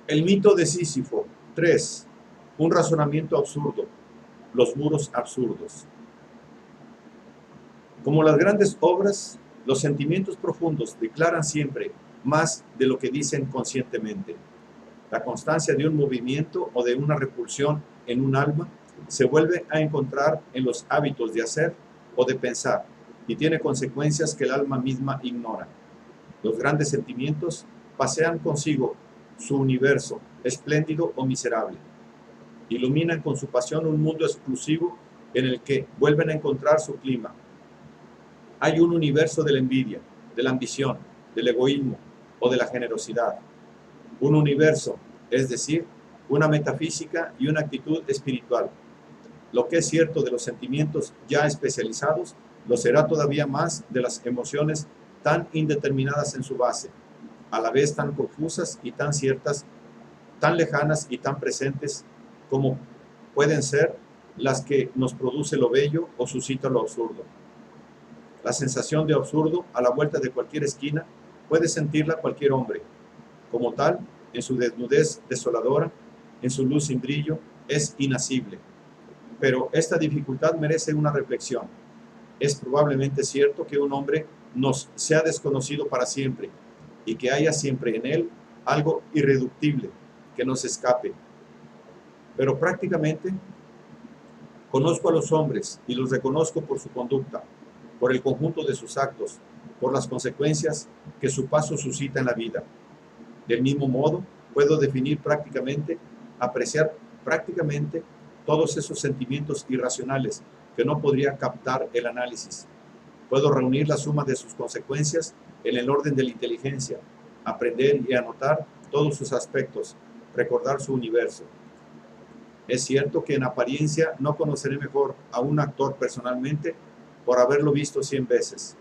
El mito de Sísifo. 3. Un razonamiento absurdo. Los muros absurdos. Como las grandes obras, los sentimientos profundos declaran siempre más de lo que dicen conscientemente. La constancia de un movimiento o de una repulsión en un alma se vuelve a encontrar en los hábitos de hacer o de pensar y tiene consecuencias que el alma misma ignora. Los grandes sentimientos pasean consigo su universo, espléndido o miserable. Iluminan con su pasión un mundo exclusivo en el que vuelven a encontrar su clima. Hay un universo de la envidia, de la ambición, del egoísmo o de la generosidad. Un universo, es decir, una metafísica y una actitud espiritual. Lo que es cierto de los sentimientos ya especializados, lo será todavía más de las emociones tan indeterminadas en su base, a la vez tan confusas y tan ciertas, tan lejanas y tan presentes como pueden ser las que nos produce lo bello o suscita lo absurdo. La sensación de absurdo a la vuelta de cualquier esquina puede sentirla cualquier hombre. Como tal, en su desnudez desoladora, en su luz sin brillo, es inasible. Pero esta dificultad merece una reflexión. Es probablemente cierto que un hombre nos sea desconocido para siempre y que haya siempre en él algo irreductible que nos escape. Pero prácticamente conozco a los hombres y los reconozco por su conducta, por el conjunto de sus actos, por las consecuencias que su paso suscita en la vida. Del mismo modo, puedo definir prácticamente, apreciar prácticamente todos esos sentimientos irracionales que no podría captar el análisis. Puedo reunir la suma de sus consecuencias en el orden de la inteligencia, aprender y anotar todos sus aspectos, recordar su universo. Es cierto que en apariencia no conoceré mejor a un actor personalmente por haberlo visto 100 veces.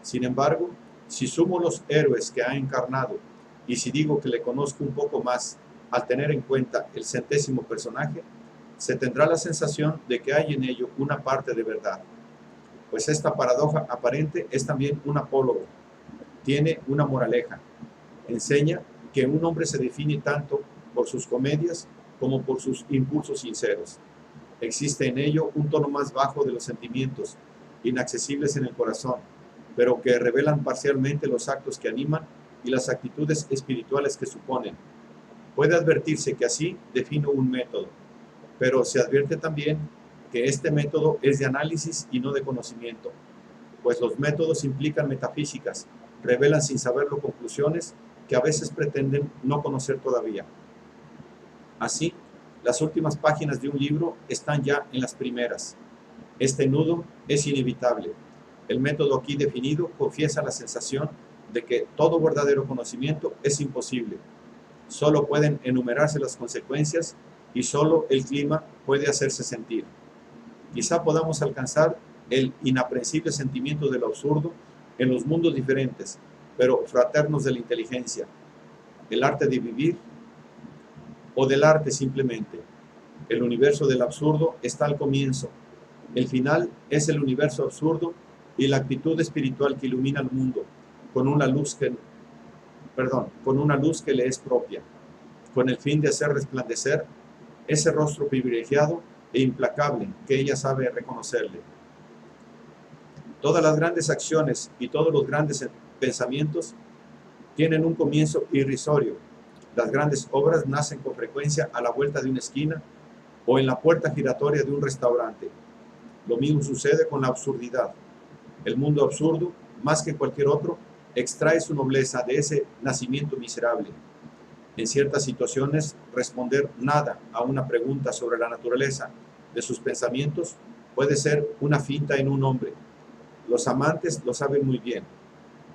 Sin embargo, si sumo los héroes que ha encarnado y si digo que le conozco un poco más al tener en cuenta el 100º personaje, se tendrá la sensación de que hay en ello una parte de verdad. Pues esta paradoja aparente es también un apólogo, tiene una moraleja, enseña que un hombre se define tanto por sus comedias como por sus impulsos sinceros. Existe en ello un tono más bajo de los sentimientos, inaccesibles en el corazón, pero que revelan parcialmente los actos que animan y las actitudes espirituales que suponen. Puede advertirse que así defino un método, pero se advierte también que este método es de análisis y no de conocimiento, pues los métodos implican metafísicas, revelan sin saberlo conclusiones que a veces pretenden no conocer todavía. Así, las últimas páginas de un libro están ya en las primeras. Este nudo es inevitable. El método aquí definido confiesa la sensación de que todo verdadero conocimiento es imposible. Solo pueden enumerarse las consecuencias y solo el clima puede hacerse sentir. Quizá podamos alcanzar el inaprensible sentimiento de lo absurdo en los mundos diferentes, pero fraternos de la inteligencia, el arte de vivir o del arte simplemente. El universo del absurdo está al comienzo. El final es el universo absurdo y la actitud espiritual que ilumina el mundo con una luz que le es propia, con el fin de hacer resplandecer ese rostro privilegiado e implacable que ella sabe reconocerle. Todas las grandes acciones y todos los grandes pensamientos tienen un comienzo irrisorio. Las grandes obras nacen con frecuencia a la vuelta de una esquina o en la puerta giratoria de un restaurante. Lo mismo sucede con la absurdidad. El mundo absurdo, más que cualquier otro, extrae su nobleza de ese nacimiento miserable. En ciertas situaciones, responder nada a una pregunta sobre la naturaleza de sus pensamientos puede ser una finta en un hombre. Los amantes lo saben muy bien,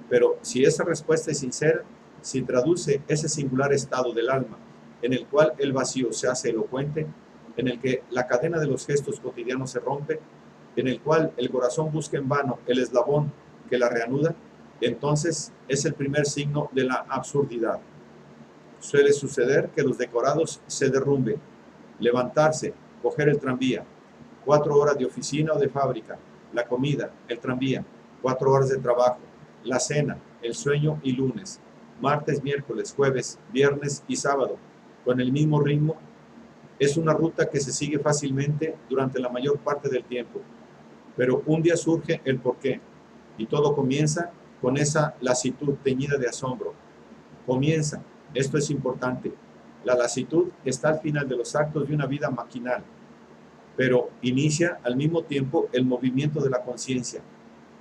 pero si esa respuesta es sincera, si traduce ese singular estado del alma en el cual el vacío se hace elocuente, en el que la cadena de los gestos cotidianos se rompe, en el cual el corazón busca en vano el eslabón que la reanuda, entonces es el primer signo de la absurdidad. Suele suceder que los decorados se derrumben, levantarse, coger el tranvía, 4 horas de oficina o de fábrica, la comida, el tranvía, 4 horas de trabajo, la cena, el sueño y lunes, martes, miércoles, jueves, viernes y sábado, con el mismo ritmo. Es una ruta que se sigue fácilmente durante la mayor parte del tiempo, pero un día surge el porqué, y todo comienza con esa lasitud teñida de asombro. Comienza, esto es importante, la lasitud está al final de los actos de una vida maquinal, pero inicia al mismo tiempo el movimiento de la conciencia,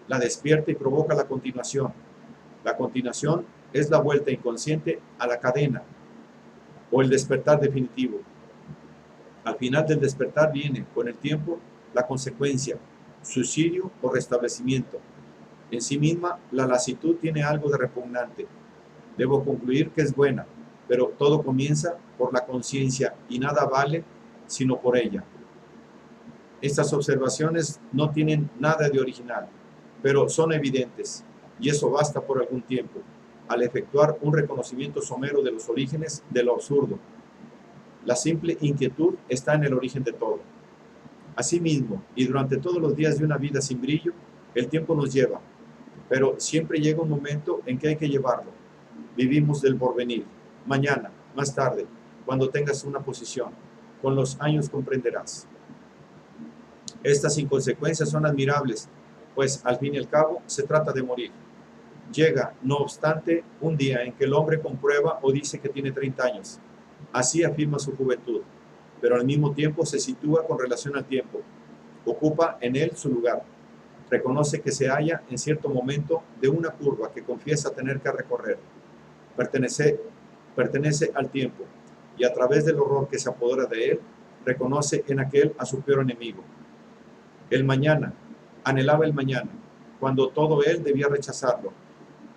la despierta y provoca la continuación. La continuación es la vuelta inconsciente a la cadena o el despertar definitivo. Al final del despertar viene, con el tiempo, la consecuencia, suicidio o restablecimiento. En sí misma, la lasitud tiene algo de repugnante. Debo concluir que es buena, pero todo comienza por la conciencia y nada vale sino por ella. Estas observaciones no tienen nada de original, pero son evidentes, y eso basta por algún tiempo, al efectuar un reconocimiento somero de los orígenes de lo absurdo. La simple inquietud está en el origen de todo. Asimismo, y durante todos los días de una vida sin brillo, el tiempo nos lleva, pero siempre llega un momento en que hay que llevarlo. Vivimos del porvenir, mañana, más tarde, cuando tengas una posición. Con los años comprenderás. Estas inconsecuencias son admirables, pues al fin y al cabo se trata de morir. Llega, no obstante, un día en que el hombre comprueba o dice que tiene 30 años. Así afirma su juventud, pero al mismo tiempo se sitúa con relación al tiempo. Ocupa en él su lugar. Reconoce que se halla en cierto momento de una curva que confiesa tener que recorrer. Pertenece al tiempo, y a través del horror que se apodera de él, reconoce en aquel a su peor enemigo. El mañana, anhelaba el mañana, cuando todo él debía rechazarlo.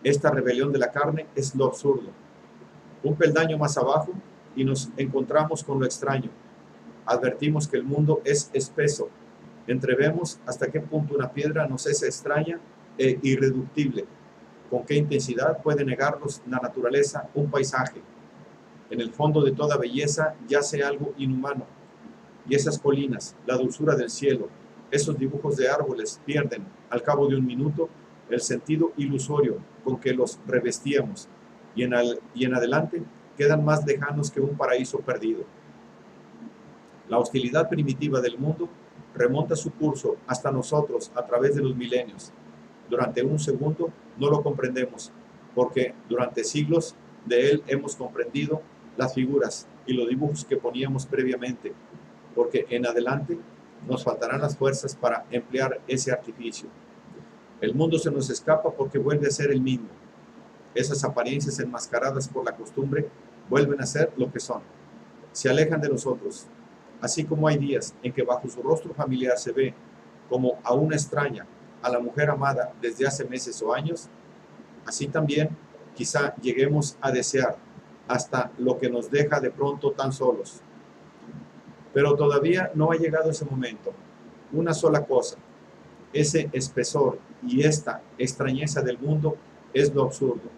Esta rebelión de la carne es lo absurdo. Un peldaño más abajo y nos encontramos con lo extraño. Advertimos que el mundo es espeso. Entrevemos hasta qué punto una piedra nos es extraña e irreductible. Con qué intensidad puede negarnos la naturaleza un paisaje. En el fondo de toda belleza yace algo inhumano. Y esas colinas, la dulzura del cielo, esos dibujos de árboles pierden, al cabo de un minuto, el sentido ilusorio con que los revestíamos, y en adelante quedan más lejanos que un paraíso perdido. La hostilidad primitiva del mundo remonta su curso hasta nosotros a través de los milenios. Durante un segundo no lo comprendemos, porque durante siglos de él hemos comprendido las figuras y los dibujos que poníamos previamente, porque en adelante nos faltarán las fuerzas para emplear ese artificio. El mundo se nos escapa porque vuelve a ser el mismo. Esas apariencias enmascaradas por la costumbre vuelven a ser lo que son. Se alejan de nosotros. Así como hay días en que bajo su rostro familiar se ve como a una extraña, a la mujer amada desde hace meses o años, así también quizá lleguemos a desear hasta lo que nos deja de pronto tan solos. Pero todavía no ha llegado ese momento. Una sola cosa, ese espesor y esta extrañeza del mundo es lo absurdo.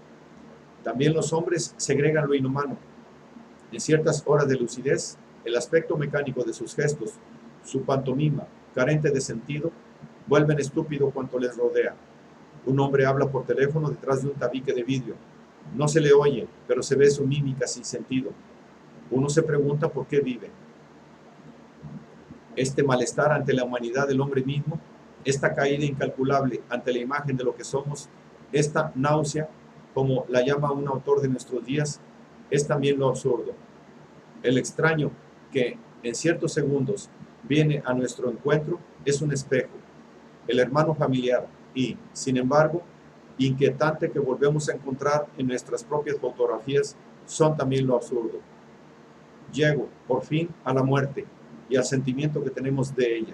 También los hombres segregan lo inhumano. En ciertas horas de lucidez, el aspecto mecánico de sus gestos, su pantomima, carente de sentido, vuelven estúpido cuanto les rodea. Un hombre habla por teléfono detrás de un tabique de vidrio. No se le oye, pero se ve su mímica sin sentido. Uno se pregunta por qué vive. Este malestar ante la humanidad del hombre mismo, esta caída incalculable ante la imagen de lo que somos, esta náusea, como la llama un autor de nuestros días, es también lo absurdo. El extraño que en ciertos segundos viene a nuestro encuentro es un espejo, el hermano familiar y, sin embargo, inquietante que volvemos a encontrar en nuestras propias fotografías son también lo absurdo. Llego, por fin, a la muerte y al sentimiento que tenemos de ella.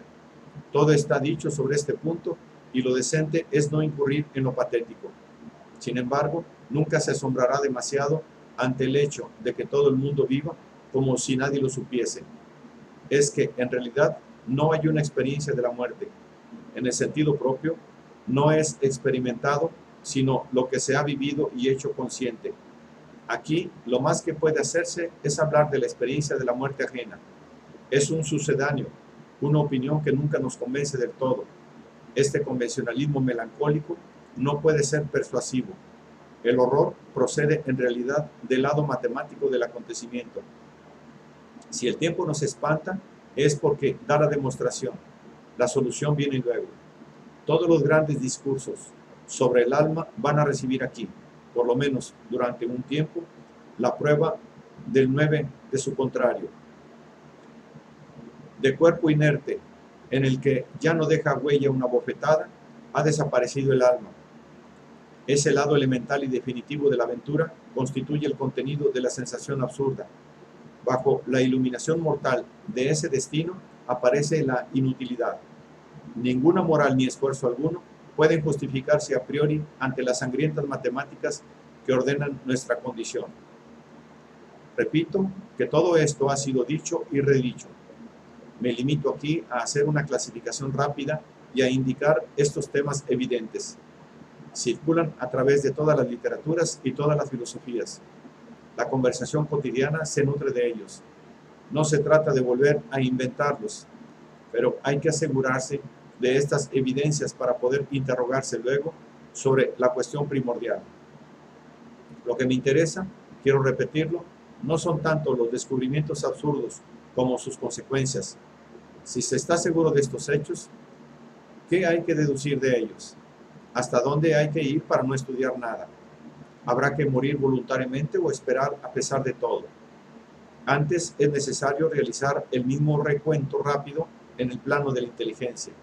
Todo está dicho sobre este punto y lo decente es no incurrir en lo patético. Sin embargo, nunca se asombrará demasiado ante el hecho de que todo el mundo viva como si nadie lo supiese. Es que, en realidad, no hay una experiencia de la muerte. En el sentido propio, no es experimentado, sino lo que se ha vivido y hecho consciente. Aquí, lo más que puede hacerse es hablar de la experiencia de la muerte ajena. Es un sucedáneo, una opinión que nunca nos convence del todo. Este convencionalismo melancólico no puede ser persuasivo. El horror procede en realidad del lado matemático del acontecimiento. Si el tiempo nos espanta, es porque da la demostración. La solución viene luego. Todos los grandes discursos sobre el alma van a recibir aquí, por lo menos durante un tiempo, la prueba del 9 de su contrario. De cuerpo inerte, en el que ya no deja huella una bofetada, ha desaparecido el alma. Ese lado elemental y definitivo de la aventura constituye el contenido de la sensación absurda. Bajo la iluminación mortal de ese destino aparece la inutilidad. Ninguna moral ni esfuerzo alguno pueden justificarse a priori ante las sangrientas matemáticas que ordenan nuestra condición. Repito que todo esto ha sido dicho y redicho. Me limito aquí a hacer una clasificación rápida y a indicar estos temas evidentes. Circulan a través de todas las literaturas y todas las filosofías. La conversación cotidiana se nutre de ellos. No se trata de volver a inventarlos, pero hay que asegurarse de estas evidencias para poder interrogarse luego sobre la cuestión primordial. Lo que me interesa, quiero repetirlo, no son tanto los descubrimientos absurdos como sus consecuencias. Si se está seguro de estos hechos, ¿qué hay que deducir de ellos? ¿Hasta dónde hay que ir para no estudiar nada? ¿Habrá que morir voluntariamente o esperar a pesar de todo? Antes es necesario realizar el mismo recuento rápido en el plano de la inteligencia.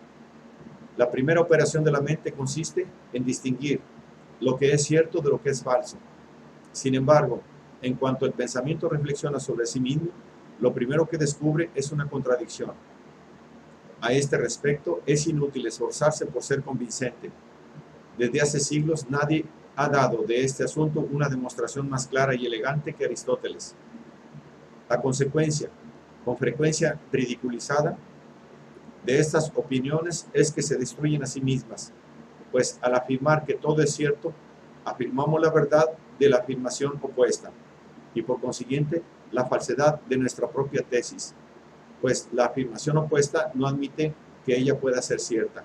La primera operación de la mente consiste en distinguir lo que es cierto de lo que es falso. Sin embargo, en cuanto el pensamiento reflexiona sobre sí mismo, lo primero que descubre es una contradicción. A este respecto, es inútil esforzarse por ser convincente. Desde hace siglos nadie ha dado de este asunto una demostración más clara y elegante que Aristóteles. La consecuencia, con frecuencia ridiculizada, de estas opiniones es que se destruyen a sí mismas, pues al afirmar que todo es cierto, afirmamos la verdad de la afirmación opuesta, y por consiguiente la falsedad de nuestra propia tesis, pues la afirmación opuesta no admite que ella pueda ser cierta.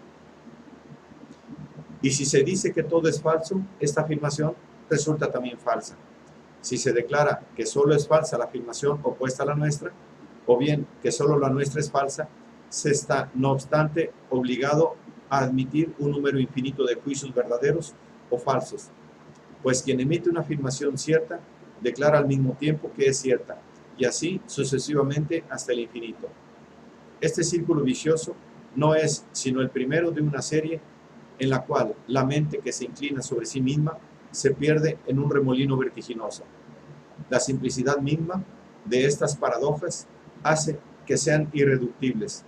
Y si se dice que todo es falso, esta afirmación resulta también falsa. Si se declara que solo es falsa la afirmación opuesta a la nuestra, o bien que solo la nuestra es falsa, se está, no obstante, obligado a admitir un número infinito de juicios verdaderos o falsos, pues quien emite una afirmación cierta declara al mismo tiempo que es cierta, y así sucesivamente hasta el infinito. Este círculo vicioso no es sino el primero de una serie en la cual la mente que se inclina sobre sí misma se pierde en un remolino vertiginoso. La simplicidad misma de estas paradojas hace que sean irreductibles.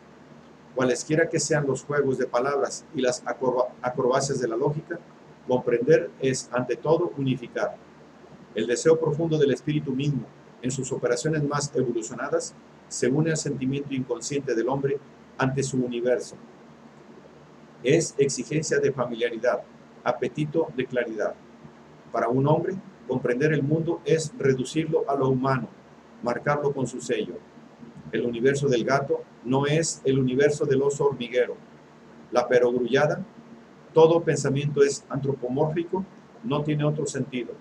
Cualesquiera que sean los juegos de palabras y las acrobacias de la lógica, comprender es, ante todo, unificar. El deseo profundo del espíritu mismo, en sus operaciones más evolucionadas, se une al sentimiento inconsciente del hombre ante su universo. Es exigencia de familiaridad, apetito de claridad. Para un hombre, comprender el mundo es reducirlo a lo humano, marcarlo con su sello. El universo del gato no es el universo del oso hormiguero. La perogrullada, todo pensamiento es antropomórfico, no tiene otro sentido.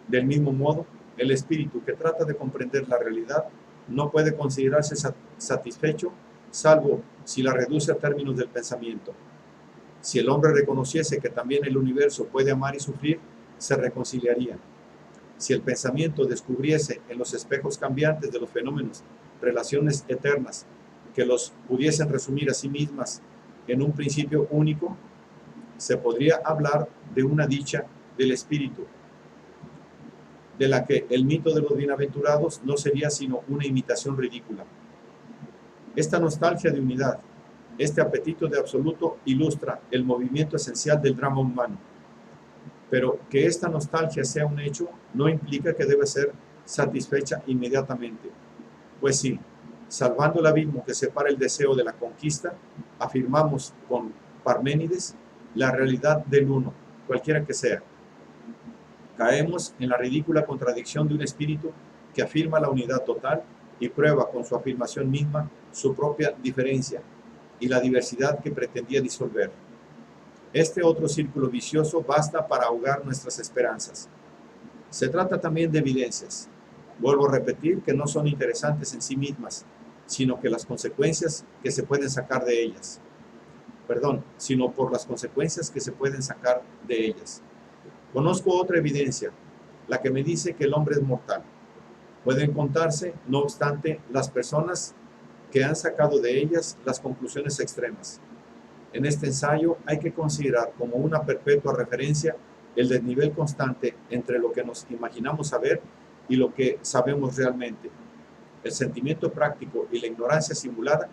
Del mismo modo, el espíritu que trata de comprender la realidad no puede considerarse satisfecho, salvo si la reduce a términos del pensamiento. Si el hombre reconociese que también el universo puede amar y sufrir, se reconciliaría. Si el pensamiento descubriese en los espejos cambiantes de los fenómenos relaciones eternas que los pudiesen resumir a sí mismas en un principio único, se podría hablar de una dicha del espíritu, de la que el mito de los bienaventurados no sería sino una imitación ridícula. Esta nostalgia de unidad, este apetito de absoluto ilustra el movimiento esencial del drama humano. Pero que esta nostalgia sea un hecho no implica que debe ser satisfecha inmediatamente. Pues sí, salvando el abismo que separa el deseo de la conquista, afirmamos con Parménides la realidad del uno, cualquiera que sea. Caemos en la ridícula contradicción de un espíritu que afirma la unidad total y prueba con su afirmación misma su propia diferencia y la diversidad que pretendía disolver. Este otro círculo vicioso basta para ahogar nuestras esperanzas. Se trata también de evidencias. Vuelvo a repetir que no son interesantes en sí mismas, sino que las consecuencias que se pueden sacar de ellas. Perdón, sino por las consecuencias que se pueden sacar de ellas. Conozco otra evidencia, la que me dice que el hombre es mortal. Pueden contarse, no obstante, las personas que han sacado de ellas las conclusiones extremas. En este ensayo hay que considerar como una perpetua referencia el desnivel constante entre lo que nos imaginamos saber y lo que sabemos realmente. El sentimiento práctico y la ignorancia simulada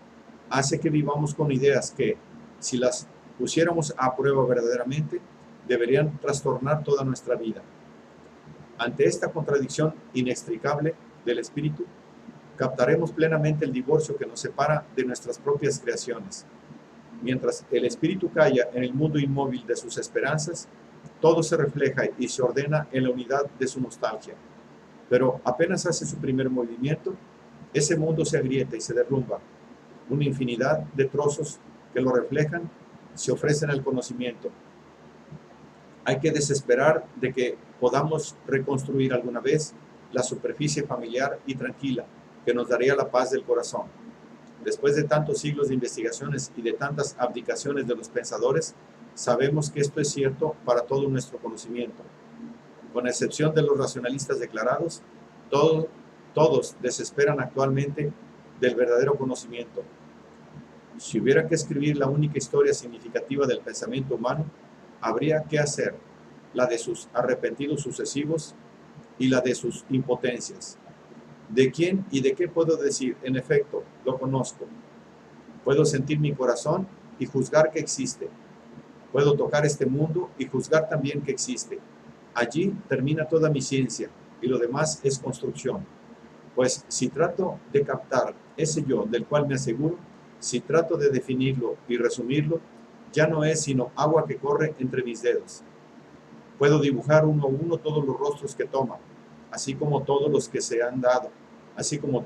hace que vivamos con ideas que, si las pusiéramos a prueba verdaderamente, deberían trastornar toda nuestra vida. Ante esta contradicción inextricable del espíritu, captaremos plenamente el divorcio que nos separa de nuestras propias creaciones. Mientras el espíritu calla en el mundo inmóvil de sus esperanzas, todo se refleja y se ordena en la unidad de su nostalgia. Pero apenas hace su primer movimiento, ese mundo se agrieta y se derrumba. Una infinidad de trozos que lo reflejan se ofrecen al conocimiento. Hay que desesperar de que podamos reconstruir alguna vez la superficie familiar y tranquila que nos daría la paz del corazón. Después de tantos siglos de investigaciones y de tantas abdicaciones de los pensadores, sabemos que esto es cierto para todo nuestro conocimiento. Con excepción de los racionalistas declarados, todos desesperan actualmente del verdadero conocimiento. Si hubiera que escribir la única historia significativa del pensamiento humano, habría que hacer la de sus arrepentidos sucesivos y la de sus impotencias. ¿De quién y de qué puedo decir? En efecto, lo conozco. Puedo sentir mi corazón y juzgar que existe. Puedo tocar este mundo y juzgar también que existe. Allí termina toda mi ciencia y lo demás es construcción. Pues si trato de captar ese yo del cual me aseguro, si trato de definirlo y resumirlo, ya no es sino agua que corre entre mis dedos. Puedo dibujar uno a uno todos los rostros que toma, así como todos los que se han dado, así como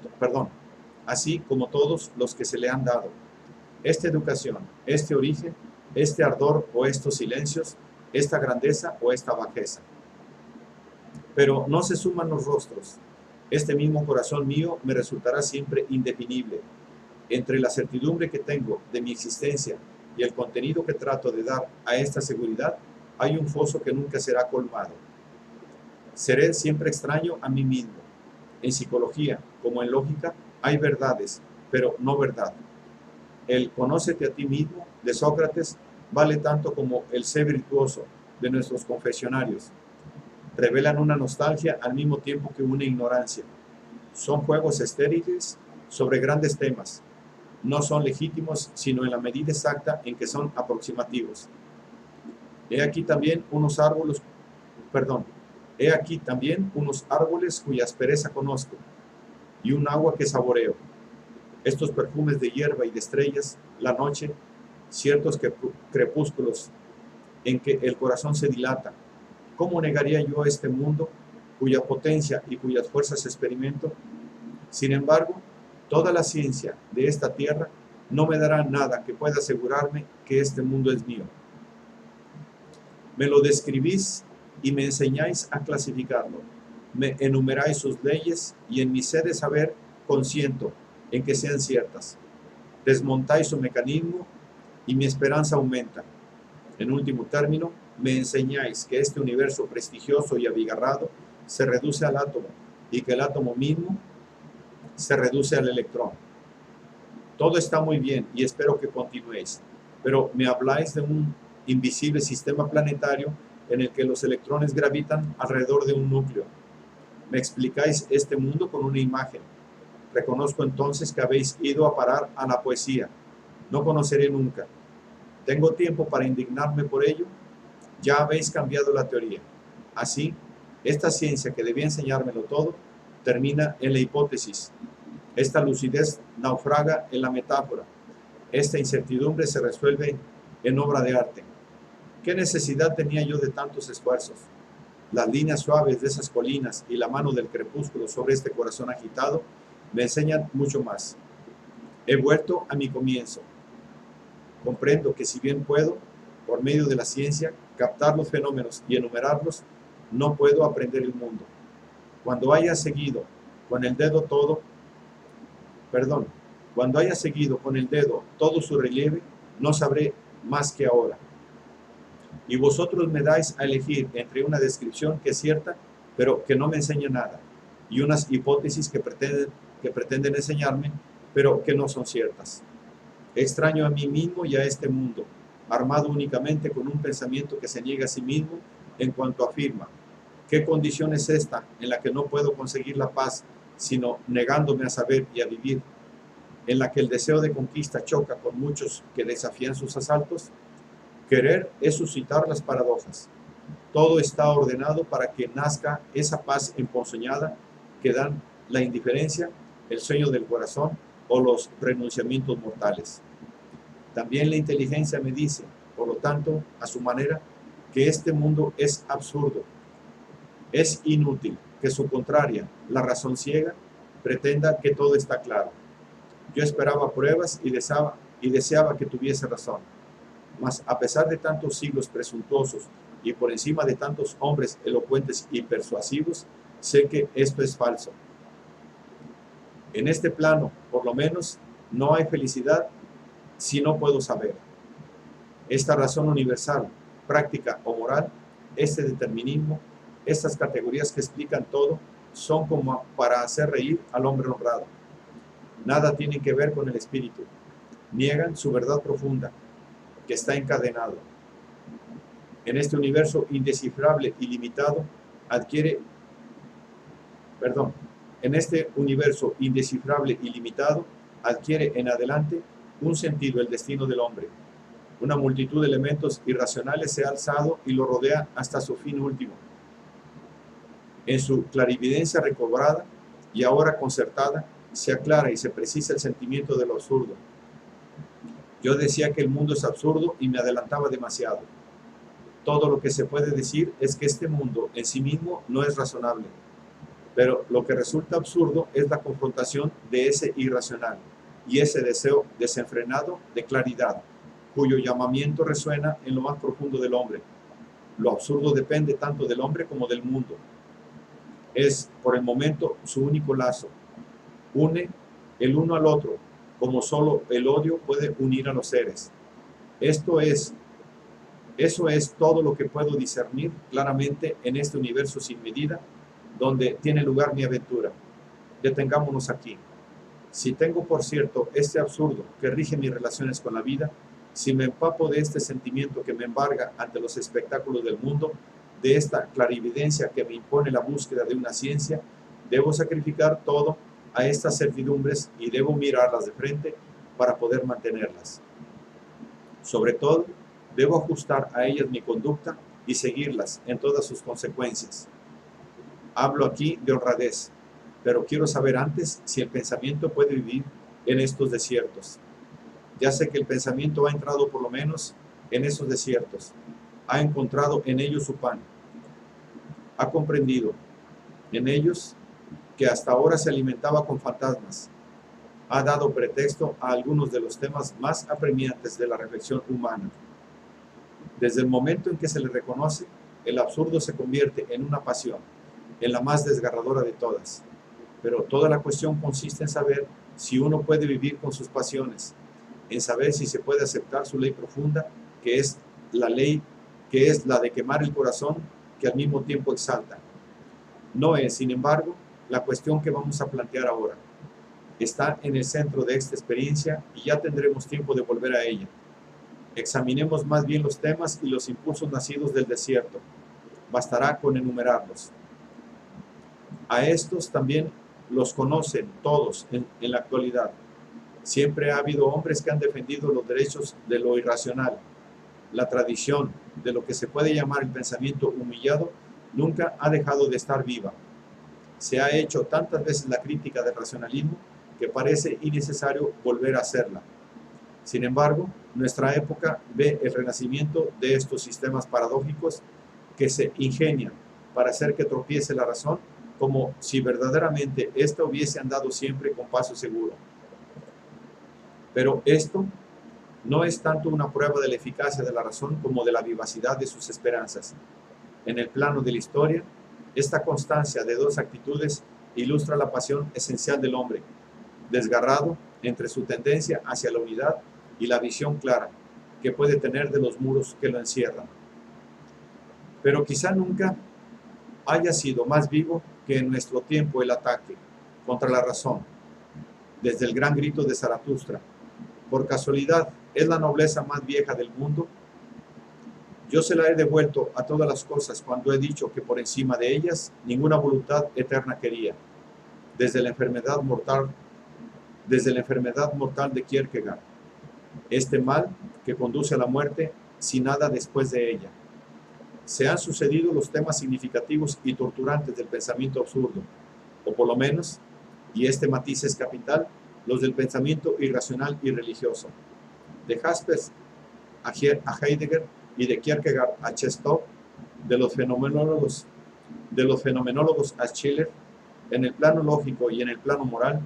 todos los que se le han dado. Esta educación, este origen, este ardor o estos silencios, esta grandeza o esta bajeza. Pero no se suman los rostros. Este mismo corazón mío me resultará siempre indefinible. Entre la certidumbre que tengo de mi existencia y el contenido que trato de dar a esta seguridad, hay un foso que nunca será colmado. Seré siempre extraño a mí mismo. En psicología, como en lógica, hay verdades, pero no verdad. El conócete a ti mismo de Sócrates vale tanto como el sé virtuoso de nuestros confesionarios. Revelan una nostalgia al mismo tiempo que una ignorancia. Son juegos estériles sobre grandes temas. No son legítimos sino en la medida exacta en que son aproximativos. He aquí también unos árboles cuya aspereza conozco y un agua que saboreo. Estos perfumes de hierba y de estrellas, la noche, ciertos crepúsculos en que el corazón se dilata. ¿Cómo negaría yo este mundo cuya potencia y cuyas fuerzas experimento? Sin embargo, toda la ciencia de esta tierra no me dará nada que pueda asegurarme que este mundo es mío. Me lo describís y me enseñáis a clasificarlo. Me enumeráis sus leyes y en mi sed de saber consiento en que sean ciertas. Desmontáis su mecanismo y mi esperanza aumenta. En último término, me enseñáis que este universo prestigioso y abigarrado se reduce al átomo y que el átomo mismo se reduce al electrón. Todo está muy bien y espero que continuéis, pero me habláis de un invisible sistema planetario en el que los electrones gravitan alrededor de un núcleo. Me explicáis este mundo con una imagen. Reconozco entonces que habéis ido a parar a la poesía. No conoceré nunca. ¿Tengo tiempo para indignarme por ello? Ya habéis cambiado la teoría. Así, esta ciencia que debía enseñármelo todo, termina en la hipótesis. Esta lucidez naufraga en la metáfora. Esta incertidumbre se resuelve en obra de arte. ¿Qué necesidad tenía yo de tantos esfuerzos? Las líneas suaves de esas colinas y la mano del crepúsculo sobre este corazón agitado me enseñan mucho más. He vuelto a mi comienzo. Comprendo que si bien puedo, por medio de la ciencia, captar los fenómenos y enumerarlos, no puedo aprender el mundo. Cuando haya seguido con el dedo todo, perdón, cuando haya seguido con el dedo todo su relieve, no sabré más que ahora. Y vosotros me dais a elegir entre una descripción que es cierta, pero que no me enseña nada, y unas hipótesis que pretenden enseñarme, pero que no son ciertas. Extraño a mí mismo y a este mundo, armado únicamente con un pensamiento que se niega a sí mismo en cuanto afirma: ¿qué condición es esta en la que no puedo conseguir la paz, sino negándome a saber y a vivir? En la que el deseo de conquista choca con muchos que desafían sus asaltos. Querer es suscitar las paradojas. Todo está ordenado para que nazca esa paz emponzoñada que dan la indiferencia, el sueño del corazón o los renunciamientos mortales. También la inteligencia me dice, por lo tanto, a su manera, que este mundo es absurdo, es inútil, que su contraria, la razón ciega, pretenda que todo está claro. Yo esperaba pruebas y deseaba que tuviese razón. Mas a pesar de tantos siglos presuntuosos y por encima de tantos hombres elocuentes y persuasivos, sé que esto es falso. En este plano, por lo menos, no hay felicidad si no puedo saber. Esta razón universal, práctica o moral, este determinismo, estas categorías que explican todo, son como para hacer reír al hombre honrado. Nada tienen que ver con el espíritu. Niegan su verdad profunda, que está encadenado. En este universo indescifrable y limitado, en este universo indescifrable y limitado, adquiere en adelante un sentido el destino del hombre. Una multitud de elementos irracionales se ha alzado y lo rodea hasta su fin último. En su clarividencia recobrada y ahora concertada, se aclara y se precisa el sentimiento de lo absurdo. Yo decía que el mundo es absurdo y me adelantaba demasiado. Todo lo que se puede decir es que este mundo en sí mismo no es razonable, pero lo que resulta absurdo es la confrontación de ese irracional y ese deseo desenfrenado de claridad, cuyo llamamiento resuena en lo más profundo del hombre. Lo absurdo depende tanto del hombre como del mundo. Es, por el momento, su único lazo. Une el uno al otro, como solo el odio puede unir a los seres. Eso es todo lo que puedo discernir claramente en este universo sin medida, donde tiene lugar mi aventura. Detengámonos aquí. Si tengo por cierto este absurdo que rige mis relaciones con la vida, si me empapo de este sentimiento que me embarga ante los espectáculos del mundo, de esta clarividencia que me impone la búsqueda de una ciencia, debo sacrificar todo a estas certidumbres y debo mirarlas de frente para poder mantenerlas. Sobre todo, debo ajustar a ellas mi conducta y seguirlas en todas sus consecuencias. Hablo aquí de honradez, pero quiero saber antes si el pensamiento puede vivir en estos desiertos. Ya sé que el pensamiento ha entrado por lo menos en esos desiertos, ha encontrado en ellos su pan, ha comprendido en ellos que hasta ahora se alimentaba con fantasmas, ha dado pretexto a algunos de los temas más apremiantes de la reflexión humana. Desde el momento en que se le reconoce, el absurdo se convierte en una pasión, en la más desgarradora de todas. Pero toda la cuestión consiste en saber si uno puede vivir con sus pasiones, en saber si se puede aceptar su ley profunda, que es la ley, que es la de quemar el corazón, que al mismo tiempo exalta. No es, sin embargo, la cuestión que vamos a plantear ahora. Está en el centro de esta experiencia y ya tendremos tiempo de volver a ella. Examinemos más bien los temas y los impulsos nacidos del desierto. Bastará con enumerarlos. A estos también los conocen todos en la actualidad. Siempre ha habido hombres que han defendido los derechos de lo irracional. La tradición de lo que se puede llamar el pensamiento humillado nunca ha dejado de estar viva. Se ha hecho tantas veces la crítica del racionalismo que parece innecesario volver a hacerla. Sin embargo, nuestra época ve el renacimiento de estos sistemas paradójicos que se ingenian para hacer que tropiece la razón, como si verdaderamente ésta hubiese andado siempre con paso seguro. Pero esto no es tanto una prueba de la eficacia de la razón como de la vivacidad de sus esperanzas. En el plano de la historia, esta constancia de dos actitudes ilustra la pasión esencial del hombre, desgarrado entre su tendencia hacia la unidad y la visión clara que puede tener de los muros que lo encierran. Pero quizá nunca haya sido más vivo que en nuestro tiempo el ataque contra la razón, desde el gran grito de Zaratustra. Por casualidad, ¿es la nobleza más vieja del mundo? Yo se la he devuelto a todas las cosas cuando he dicho que por encima de ellas ninguna voluntad eterna quería, desde la enfermedad mortal de Kierkegaard, este mal que conduce a la muerte sin nada después de ella. Se han sucedido los temas significativos y torturantes del pensamiento absurdo, o por lo menos, y este matiz es capital, los del pensamiento irracional y religioso. De Jaspers a Heidegger y de Kierkegaard a Chestov, de los fenomenólogos a Schiller, en el plano lógico y en el plano moral,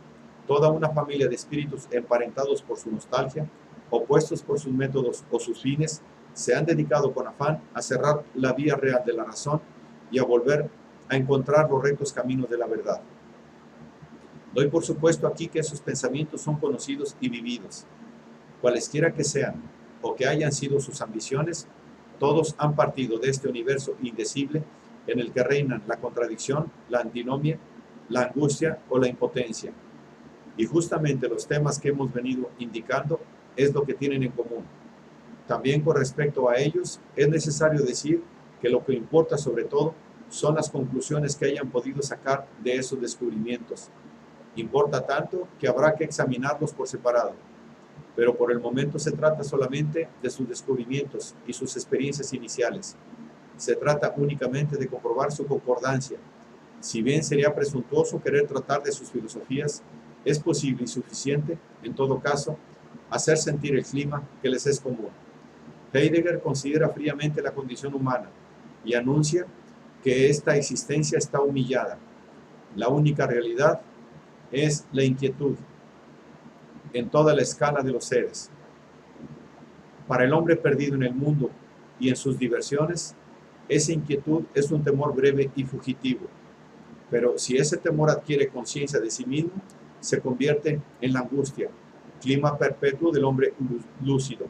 toda una familia de espíritus emparentados por su nostalgia, opuestos por sus métodos o sus fines, se han dedicado con afán a cerrar la vía real de la razón y a volver a encontrar los rectos caminos de la verdad. Doy por supuesto aquí que esos pensamientos son conocidos y vividos. Cualesquiera que sean o que hayan sido sus ambiciones, todos han partido de este universo indecible en el que reinan la contradicción, la antinomia, la angustia o la impotencia. Y justamente los temas que hemos venido indicando es lo que tienen en común. También con respecto a ellos, es necesario decir que lo que importa sobre todo son las conclusiones que hayan podido sacar de esos descubrimientos. Importa tanto que habrá que examinarlos por separado, pero por el momento se trata solamente de sus descubrimientos y sus experiencias iniciales. Se trata únicamente de comprobar su concordancia. Si bien sería presuntuoso querer tratar de sus filosofías, es posible y suficiente, en todo caso, hacer sentir el clima que les es común. Heidegger considera fríamente la condición humana y anuncia que esta existencia está humillada. La única realidad es la inquietud en toda la escala de los seres. Para el hombre perdido en el mundo y en sus diversiones, esa inquietud es un temor breve y fugitivo. Pero si ese temor adquiere conciencia de sí mismo, se convierte en la angustia, clima perpetuo del hombre lúcido,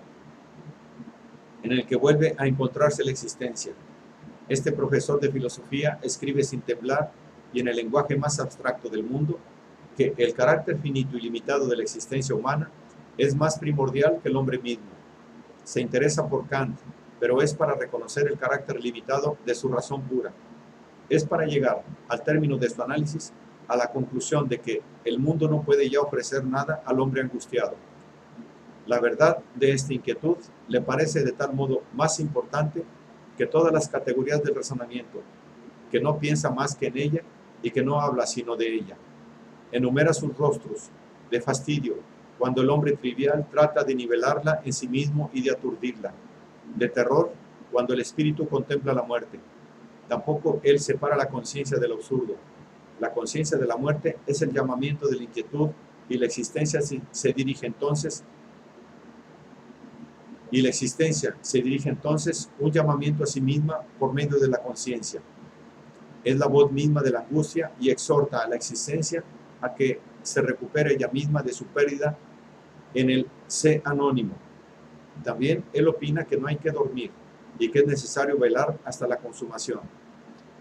en el que vuelve a encontrarse la existencia. Este profesor de filosofía escribe sin temblar y en el lenguaje más abstracto del mundo que el carácter finito y limitado de la existencia humana es más primordial que el hombre mismo. Se interesa por Kant, pero es para reconocer el carácter limitado de su razón pura. Es para llegar, al término de su análisis, a la conclusión de que el mundo no puede ya ofrecer nada al hombre angustiado. La verdad de esta inquietud le parece de tal modo más importante que todas las categorías del razonamiento, que no piensa más que en ella y que no habla sino de ella. Enumera sus rostros de fastidio cuando el hombre trivial trata de nivelarla en sí mismo y de aturdirla, de terror cuando el espíritu contempla la muerte. Tampoco él separa la conciencia del absurdo. La conciencia de la muerte es el llamamiento de la inquietud y la existencia se dirige entonces un llamamiento a sí misma por medio de la conciencia. Es la voz misma de la angustia y exhorta a la existencia a que se recupere ella misma de su pérdida en el sé anónimo. También él opina que no hay que dormir y que es necesario velar hasta la consumación.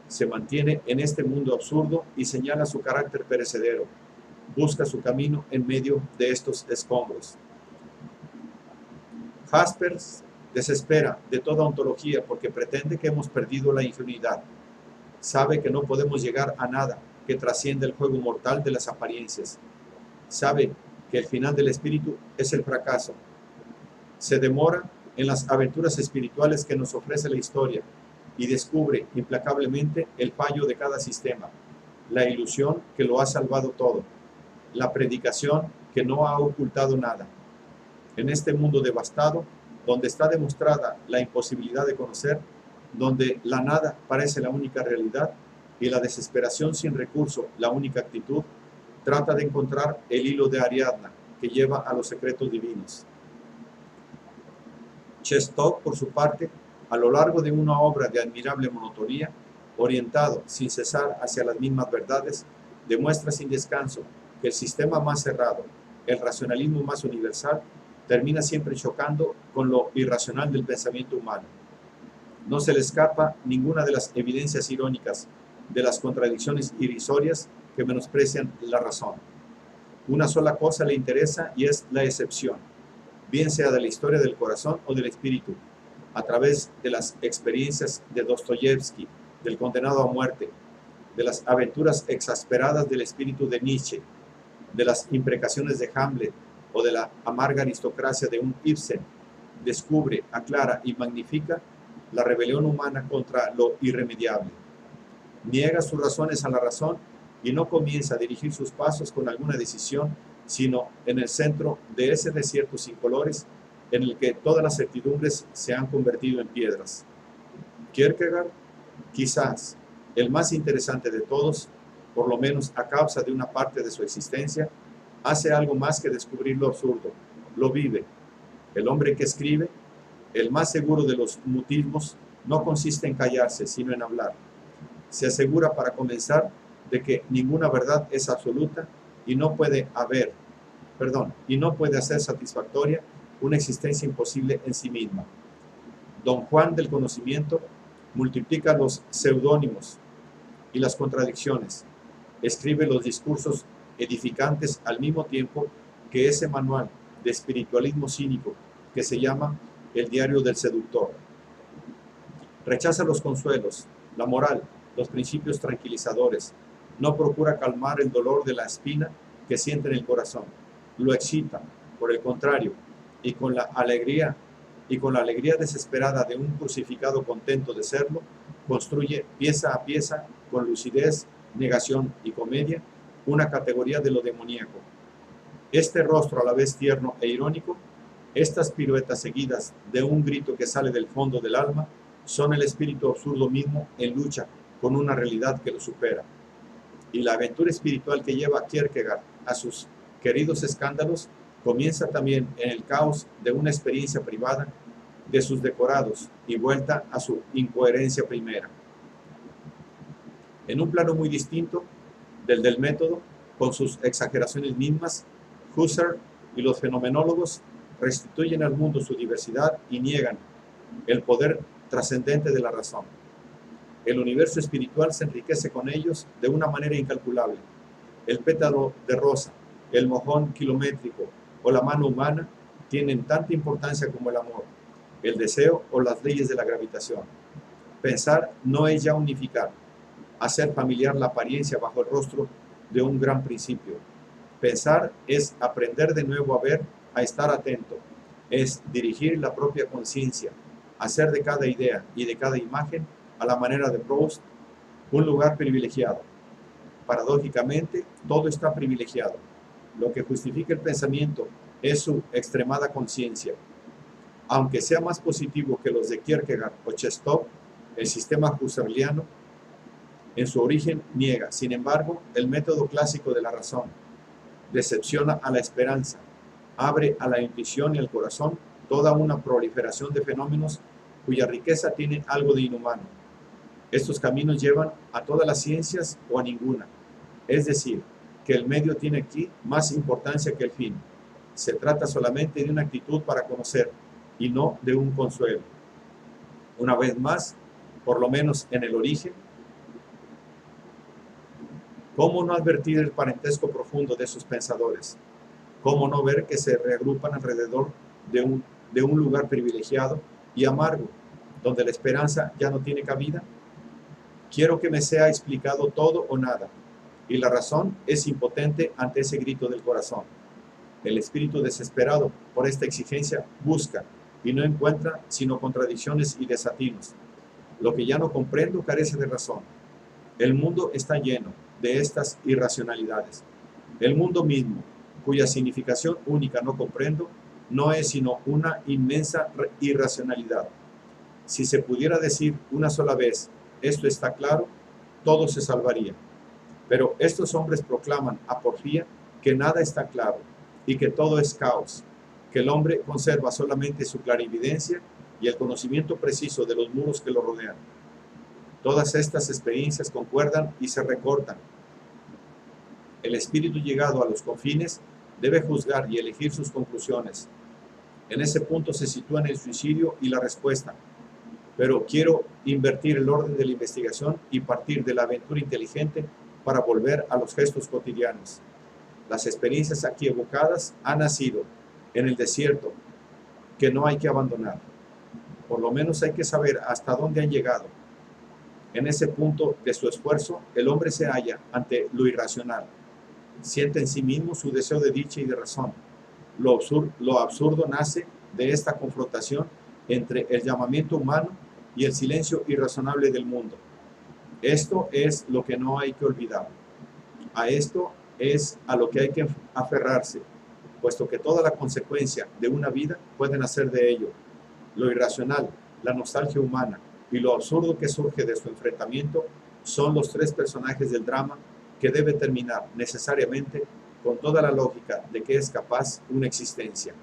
Se mantiene en este mundo absurdo y señala su carácter perecedero. Busca su camino en medio de estos escombros. Jaspers desespera de toda ontología porque pretende que hemos perdido la ingenuidad. Sabe que no podemos llegar a nada que trascienda el juego mortal de las apariencias. Sabe que el final del espíritu es el fracaso. Se demora en las aventuras espirituales que nos ofrece la historia y descubre implacablemente el fallo de cada sistema, la ilusión que lo ha salvado todo, la predicación que no ha ocultado nada. En este mundo devastado, donde está demostrada la imposibilidad de conocer, donde la nada parece la única realidad y la desesperación sin recurso la única actitud, trata de encontrar el hilo de Ariadna que lleva a los secretos divinos. Chestov, por su parte, a lo largo de una obra de admirable monotonía, orientado sin cesar hacia las mismas verdades, demuestra sin descanso que el sistema más cerrado, el racionalismo más universal, termina siempre chocando con lo irracional del pensamiento humano. No se le escapa ninguna de las evidencias irónicas de las contradicciones irrisorias que menosprecian la razón. Una sola cosa le interesa y es la excepción, bien sea de la historia del corazón o del espíritu, a través de las experiencias de Dostoyevsky, del condenado a muerte, de las aventuras exasperadas del espíritu de Nietzsche, de las imprecaciones de Hamlet o de la amarga aristocracia de un Ibsen, descubre, aclara y magnifica la rebelión humana contra lo irremediable. Niega sus razones a la razón y no comienza a dirigir sus pasos con alguna decisión, sino en el centro de ese desierto sin colores en el que todas las certidumbres se han convertido en piedras. Kierkegaard, quizás el más interesante de todos, por lo menos a causa de una parte de su existencia, hace algo más que descubrir lo absurdo, lo vive. El hombre que escribe, el más seguro de los mutismos, no consiste en callarse, sino en hablar. Se asegura, para comenzar, de que ninguna verdad es absoluta y no puede hacer satisfactoria una existencia imposible en sí misma. Don Juan del conocimiento multiplica los seudónimos y las contradicciones, escribe los discursos edificantes al mismo tiempo que ese manual de espiritualismo cínico que se llama El diario del seductor. Rechaza los consuelos, la moral, los principios tranquilizadores, no procura calmar el dolor de la espina que siente en el corazón, lo excita, por el contrario, y con la alegría desesperada de un crucificado contento de serlo, construye pieza a pieza, con lucidez, negación y comedia, una categoría de lo demoníaco. Este rostro a la vez tierno e irónico, estas piruetas seguidas de un grito que sale del fondo del alma, son el espíritu absurdo mismo en lucha con una realidad que lo supera. Y la aventura espiritual que lleva a Kierkegaard a sus queridos escándalos comienza también en el caos de una experiencia privada de sus decorados y vuelta a su incoherencia primera. En un plano muy distinto del método, con sus exageraciones mismas, Husserl y los fenomenólogos restituyen al mundo su diversidad y niegan el poder trascendente de la razón. El universo espiritual se enriquece con ellos de una manera incalculable. El pétalo de rosa, el mojón kilométrico o la mano humana tienen tanta importancia como el amor, el deseo o las leyes de la gravitación. Pensar no es ya unificar, hacer familiar la apariencia bajo el rostro de un gran principio. Pensar es aprender de nuevo a ver, a estar atento, es dirigir la propia conciencia, hacer de cada idea y de cada imagen, a la manera de Proust, un lugar privilegiado. Paradójicamente, todo está privilegiado. Lo que justifica el pensamiento es su extremada conciencia. Aunque sea más positivo que los de Kierkegaard o Chestov, el sistema husserliano en su origen niega, sin embargo, el método clásico de la razón, decepciona a la esperanza, abre a la intuición y al corazón toda una proliferación de fenómenos cuya riqueza tiene algo de inhumano. Estos caminos llevan a todas las ciencias o a ninguna, es decir, que el medio tiene aquí más importancia que el fin. Se trata solamente de una actitud para conocer y no de un consuelo. Una vez más, por lo menos en el origen, ¿cómo no advertir el parentesco profundo de sus pensadores? ¿Cómo no ver que se reagrupan alrededor de un lugar privilegiado y amargo, donde la esperanza ya no tiene cabida? Quiero que me sea explicado todo o nada, y la razón es impotente ante ese grito del corazón. El espíritu desesperado por esta exigencia busca y no encuentra sino contradicciones y desatinos. Lo que ya no comprendo carece de razón. El mundo está lleno de estas irracionalidades. El mundo mismo, cuya significación única no comprendo, no es sino una inmensa irracionalidad. Si se pudiera decir una sola vez, esto está claro, todo se salvaría. Pero estos hombres proclaman a porfía que nada está claro y que todo es caos, que el hombre conserva solamente su clarividencia y el conocimiento preciso de los muros que lo rodean. Todas estas experiencias concuerdan y se recortan. El espíritu llegado a los confines debe juzgar y elegir sus conclusiones. En ese punto se sitúan el suicidio y la respuesta. Pero quiero invertir el orden de la investigación y partir de la aventura inteligente para volver a los gestos cotidianos. Las experiencias aquí evocadas han nacido en el desierto que no hay que abandonar. Por lo menos hay que saber hasta dónde han llegado. En ese punto de su esfuerzo, el hombre se halla ante lo irracional. Siente en sí mismo su deseo de dicha y de razón. Lo absurdo nace de esta confrontación entre el llamamiento humano y el silencio irrazonable del mundo. Esto es lo que no hay que olvidar. A esto es a lo que hay que aferrarse, puesto que toda la consecuencia de una vida puede nacer de ello. Lo irracional, la nostalgia humana y lo absurdo que surge de su enfrentamiento son los tres personajes del drama que debe terminar necesariamente con toda la lógica de que es capaz una existencia.